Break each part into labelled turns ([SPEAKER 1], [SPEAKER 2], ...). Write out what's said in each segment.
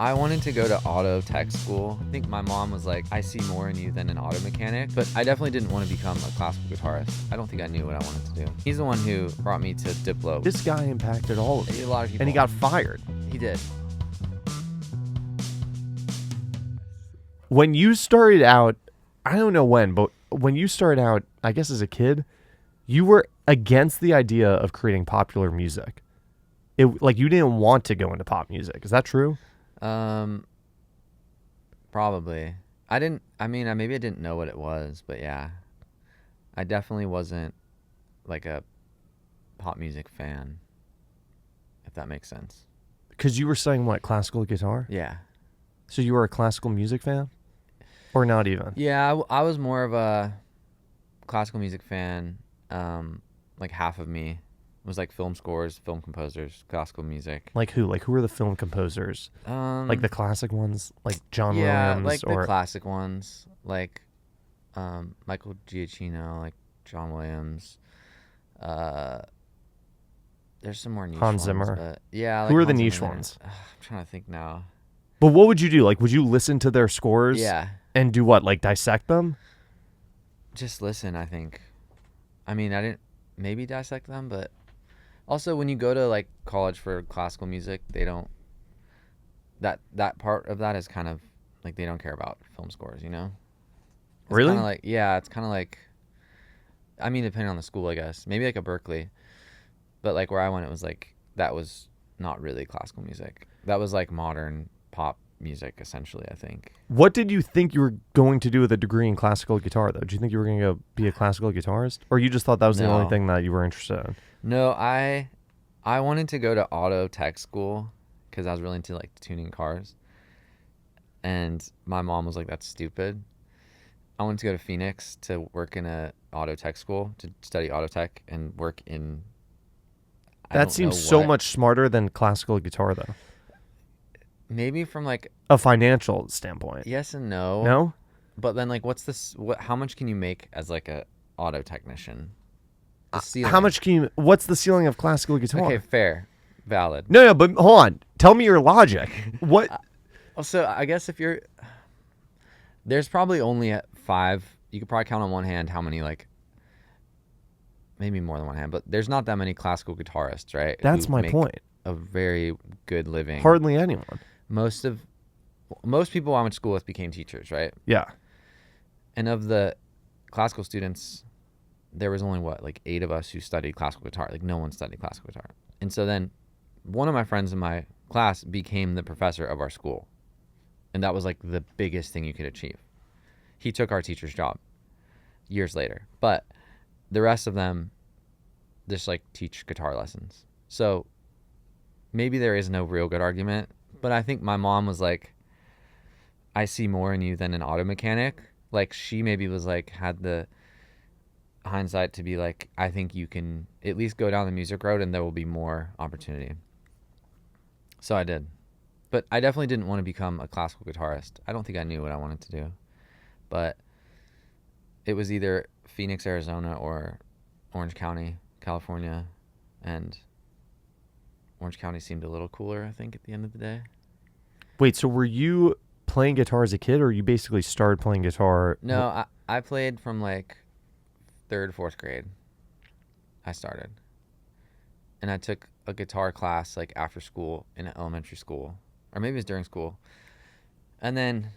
[SPEAKER 1] I wanted to go to auto tech school. I think my mom was like, I see more in you than an auto mechanic, but I definitely didn't want to become a classical guitarist. I don't think I knew what I wanted to do. He's the one who brought me to Diplo.
[SPEAKER 2] This guy impacted all of
[SPEAKER 1] A
[SPEAKER 2] you.
[SPEAKER 1] lot of people.
[SPEAKER 2] And he got fired.
[SPEAKER 1] He did.
[SPEAKER 2] When you started out, I don't know when, but when you started out, I guess as a kid, you were against the idea of creating popular music. Like you didn't want to go into pop music. Is that true?
[SPEAKER 1] Probably. Maybe I didn't know what it was, but yeah. I definitely wasn't like a pop music fan, if that makes sense.
[SPEAKER 2] Because you were studying what, classical guitar?
[SPEAKER 1] Yeah.
[SPEAKER 2] So you were a classical music fan? Or not even?
[SPEAKER 1] Yeah, I was more of a classical music fan. Like half of me was like film scores, film composers, classical music.
[SPEAKER 2] Like who? Like who are the film composers? Like the classic ones? Like John Williams?
[SPEAKER 1] Like
[SPEAKER 2] or
[SPEAKER 1] the classic ones. Like Michael Giacchino, like John Williams. There's some more niche
[SPEAKER 2] Hans
[SPEAKER 1] ones.
[SPEAKER 2] Zimmer.
[SPEAKER 1] But yeah.
[SPEAKER 2] Who
[SPEAKER 1] like
[SPEAKER 2] are the
[SPEAKER 1] Hans
[SPEAKER 2] niche
[SPEAKER 1] Zimmer.
[SPEAKER 2] ones?
[SPEAKER 1] I'm trying to think now.
[SPEAKER 2] But what would you do? Like, would you listen to their scores?
[SPEAKER 1] Yeah.
[SPEAKER 2] And do what? Like dissect them?
[SPEAKER 1] Just listen, I think. I mean, I didn't maybe dissect them, but also when you go to like college for classical music, they don't that part of that is kind of like they don't care about film scores, you know? It's
[SPEAKER 2] Really?
[SPEAKER 1] Kinda like, yeah, it's kind of like, I mean, depending on the school, I guess. Maybe like a Berkeley. But like where I went, it was like, that was not really classical music. That was like modern pop music, essentially, I think.
[SPEAKER 2] What did you think you were going to do with a degree in classical guitar, though? Did you think you were going to go be a classical guitarist? Or you just thought that was the
[SPEAKER 1] No.
[SPEAKER 2] only thing that you were interested in?
[SPEAKER 1] No, I wanted to go to auto tech school because I was really into like tuning cars. And my mom was like, that's stupid. I wanted to go to Phoenix to work in a auto tech school, to study auto tech and work in...
[SPEAKER 2] That seems so much smarter than classical guitar, though.
[SPEAKER 1] Maybe from like
[SPEAKER 2] a financial standpoint.
[SPEAKER 1] Yes and no.
[SPEAKER 2] No?
[SPEAKER 1] But then like what's this how much can you make as like a auto technician? The ceiling.
[SPEAKER 2] How much can you what's the ceiling of classical guitar?
[SPEAKER 1] Okay, fair. Valid.
[SPEAKER 2] No, but hold on. Tell me your logic. What
[SPEAKER 1] So I guess if you're there's probably only 5, you could probably count on one hand how many like maybe more than one hand, but there's not that many classical guitarists, right?
[SPEAKER 2] That's my point.
[SPEAKER 1] A very good living.
[SPEAKER 2] Hardly anyone.
[SPEAKER 1] Most people I went to school with became teachers, right?
[SPEAKER 2] Yeah.
[SPEAKER 1] And of the classical students, there was only like 8 of us who studied classical guitar. Like no one studied classical guitar. And so then one of my friends in my class became the professor of our school. And that was like the biggest thing you could achieve. He took our teacher's job years later. But the rest of them just like teach guitar lessons. So maybe there is no real good argument, but I think my mom was like, I see more in you than an auto mechanic. Like she maybe was like, had the hindsight to be like, I think you can at least go down the music road and there will be more opportunity. So I did. But I definitely didn't want to become a classical guitarist. I don't think I knew what I wanted to do. But it was either Phoenix, Arizona or Orange County, California. And Orange County seemed a little cooler, I think, at the end of the day.
[SPEAKER 2] Wait, so were you playing guitar as a kid, or you basically started playing guitar?
[SPEAKER 1] No, I played from like 3rd, 4th grade. I started. And I took a guitar class like after school in elementary school. Or maybe it was during school. And then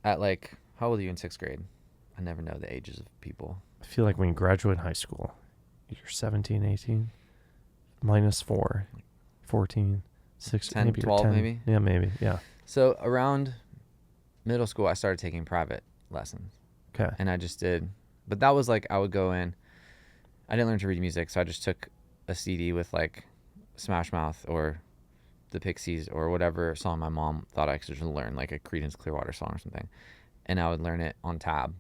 [SPEAKER 1] at like, how old are you in 6th grade? I never know the ages of people.
[SPEAKER 2] I feel like when you graduate high school, you're 17, 18, minus 4, 14, 16,
[SPEAKER 1] 10,
[SPEAKER 2] maybe
[SPEAKER 1] 12
[SPEAKER 2] 10.
[SPEAKER 1] maybe?
[SPEAKER 2] Yeah, maybe, yeah.
[SPEAKER 1] So around middle school, I started taking private lessons.
[SPEAKER 2] Okay.
[SPEAKER 1] And I just did. But that was like, I would go in. I didn't learn to read music, so I just took a CD with like Smash Mouth or the Pixies or whatever song my mom thought I should learn, like a Creedence Clearwater song or something. And I would learn it on tab.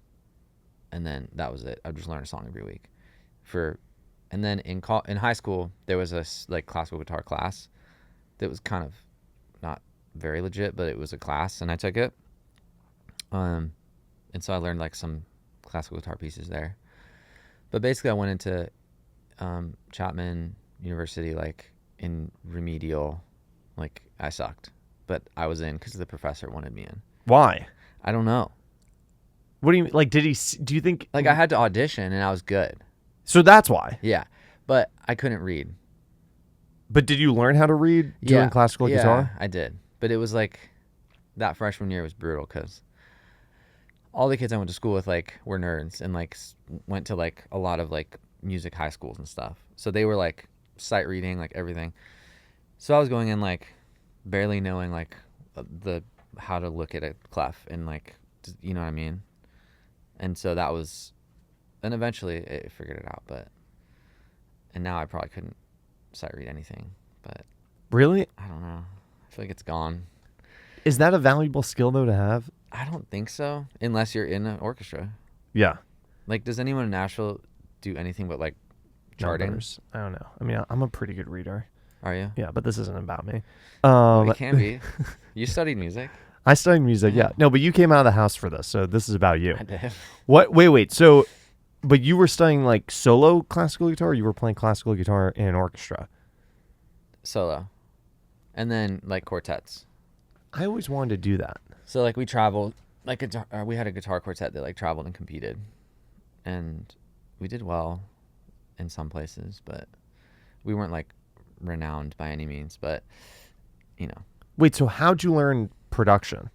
[SPEAKER 1] And then that was it. I would just learn a song every week. And then in high school, there was a like classical guitar class that was kind of not very legit, but it was a class, and I took it. And so I learned like some classical guitar pieces there. But basically, I went into Chapman University like in remedial, like I sucked. but I was in because the professor wanted me in.
[SPEAKER 2] Why?
[SPEAKER 1] I don't know.
[SPEAKER 2] What do you mean? Like, do you think?
[SPEAKER 1] Like I had to audition and I was good.
[SPEAKER 2] So that's why.
[SPEAKER 1] Yeah, but I couldn't read.
[SPEAKER 2] But did you learn how to read doing classical guitar?
[SPEAKER 1] I did. But it was like that freshman year was brutal because all the kids I went to school with like were nerds and like went to like a lot of like music high schools and stuff. So they were like sight reading, like everything. So I was going in like barely knowing like the how to look at a clef and like, you know what I mean? And so that was, and eventually it figured it out, and now I probably couldn't sight read anything, but
[SPEAKER 2] Really?
[SPEAKER 1] I don't know. I feel like it's gone.
[SPEAKER 2] Is that a valuable skill though to have?
[SPEAKER 1] I don't think so, unless you're in an orchestra.
[SPEAKER 2] Yeah.
[SPEAKER 1] Like, does anyone in Nashville do anything but like charting?
[SPEAKER 2] Numbers. I don't know. I mean, I'm a pretty good reader.
[SPEAKER 1] Are you?
[SPEAKER 2] Yeah, but this isn't about me.
[SPEAKER 1] Well, it can be. You studied music.
[SPEAKER 2] I studied music. Yeah.
[SPEAKER 1] Yeah.
[SPEAKER 2] No, but you came out of the house for this, so this is about you.
[SPEAKER 1] I did.
[SPEAKER 2] What? Wait. So, but you were studying like solo classical guitar. Or you were playing classical guitar in an orchestra.
[SPEAKER 1] Solo, and then like quartets.
[SPEAKER 2] I always wanted to do that.
[SPEAKER 1] So like we traveled, like we had a guitar quartet that like traveled and competed, and we did well in some places, but we weren't like renowned by any means. But you know,
[SPEAKER 2] Wait. So how'd you learn production?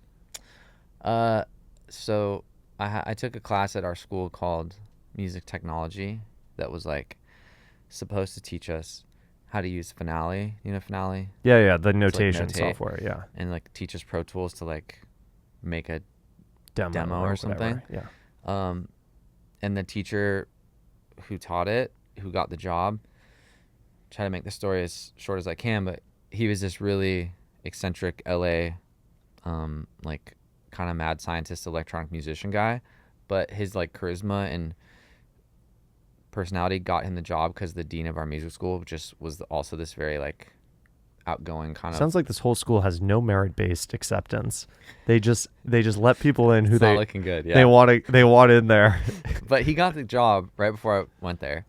[SPEAKER 1] so I took a class at our school called music technology that was like supposed to teach us how to use Finale. You know Finale?
[SPEAKER 2] Yeah. The
[SPEAKER 1] like,
[SPEAKER 2] notation
[SPEAKER 1] notate.
[SPEAKER 2] software. Yeah.
[SPEAKER 1] And like teach us Pro Tools to like make a
[SPEAKER 2] Demo
[SPEAKER 1] or
[SPEAKER 2] whatever.
[SPEAKER 1] something.
[SPEAKER 2] Yeah.
[SPEAKER 1] And the teacher who taught it, who got the job, try to make the story as short as I can, but he was this really eccentric LA, like kind of mad scientist, electronic musician guy, but his like charisma and personality got him the job because the dean of our music school just was also this very like outgoing kind of.
[SPEAKER 2] Sounds like this whole school has no merit-based acceptance. They just let people in who
[SPEAKER 1] It's not looking good. Yeah.
[SPEAKER 2] they want in there.
[SPEAKER 1] But he got the job right before I went there.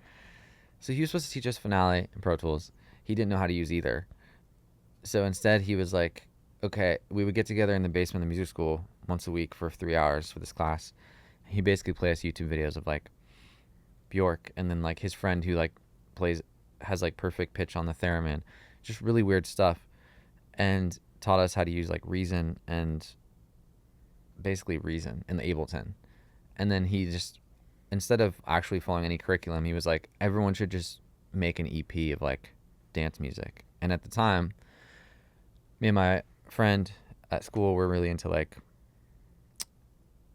[SPEAKER 1] So he was supposed to teach us Finale and Pro Tools. He didn't know how to use either. So instead he was like, okay, we would get together in the basement of the music school once a week for 3 hours for this class. He basically played us YouTube videos of like Bjork, and then like his friend who like has like perfect pitch on the theremin, just really weird stuff, and taught us how to use like Reason and basically Reason in the Ableton. And then he just, instead of actually following any curriculum, he was like, everyone should just make an EP of like dance music. And at the time, me and my friend at school were really into like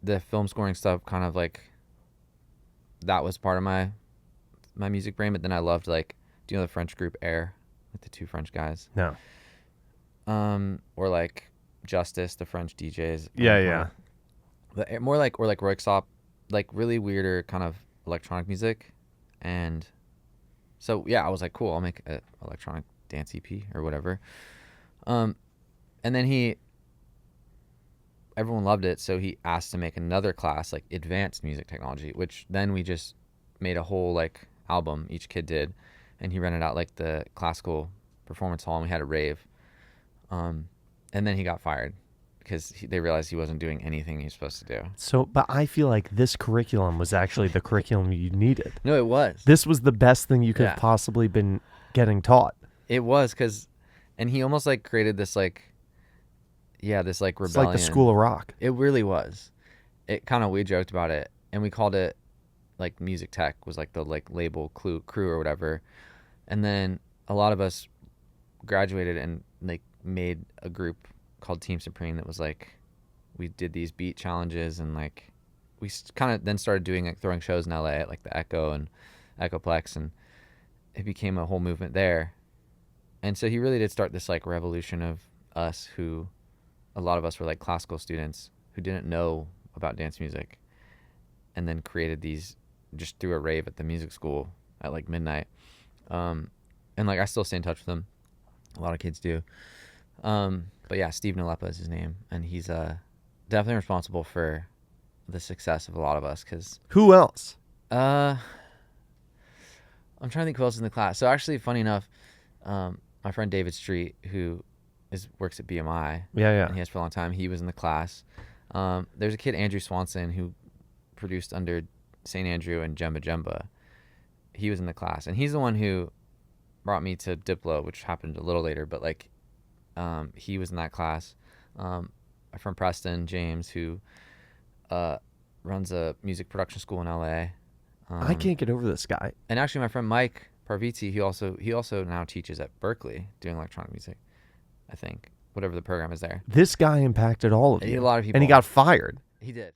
[SPEAKER 1] the film scoring stuff, kind of like that was part of my music brain. But then I loved like, do you know the French group Air, with the two French guys?
[SPEAKER 2] No.
[SPEAKER 1] Or like Justice, the French DJs.
[SPEAKER 2] Yeah.
[SPEAKER 1] More like, or like Roixop, like really weirder kind of electronic music. And so yeah, I was like, cool, I'll make an electronic dance EP or whatever. And then everyone loved it, so he asked to make another class, like advanced music technology, which then we just made a whole like album, each kid did, and he rented out like the classical performance hall, and we had a rave. And then he got fired because they realized he wasn't doing anything he was supposed to do.
[SPEAKER 2] So, but I feel like this curriculum was actually the curriculum you needed.
[SPEAKER 1] No, it was.
[SPEAKER 2] This was the best thing you could
[SPEAKER 1] Yeah.
[SPEAKER 2] have possibly been getting taught.
[SPEAKER 1] It was, and he almost like created this like, this like
[SPEAKER 2] It's
[SPEAKER 1] rebellion.
[SPEAKER 2] like the School of Rock.
[SPEAKER 1] It really was. We joked about it, and we called it like music tech was like the like label crew or whatever. And then a lot of us graduated and like made a group called Team Supreme that was like, we did these beat challenges, and like we kind of then started doing like throwing shows in LA at like the Echo and Echoplex, and it became a whole movement there. And so he really did start this like revolution of us, who a lot of us were like classical students who didn't know about dance music, and then created these, just threw a rave at the music school at like midnight. And like I still stay in touch with him. A lot of kids do. But yeah, Steve Nalepa is his name, and he's definitely responsible for the success of a lot of us. Cause
[SPEAKER 2] Who else?
[SPEAKER 1] I'm trying to think who else is in the class. So actually, funny enough, my friend David Street, who works at BMI.
[SPEAKER 2] Yeah.
[SPEAKER 1] And he has for a long time. He was in the class. There's a kid, Andrew Swanson, who produced under St. Andrew and Jemba Jemba. He was in the class, and he's the one who brought me to Diplo, which happened a little later. But like, he was in that class. From Preston, James, who runs a music production school in LA.
[SPEAKER 2] I can't get over this guy.
[SPEAKER 1] And actually, my friend Mike Parviti, he also now teaches at Berkeley doing electronic music. I think whatever the program is there.
[SPEAKER 2] This guy impacted all of you.
[SPEAKER 1] A lot of people.
[SPEAKER 2] And he got fired.
[SPEAKER 1] He did.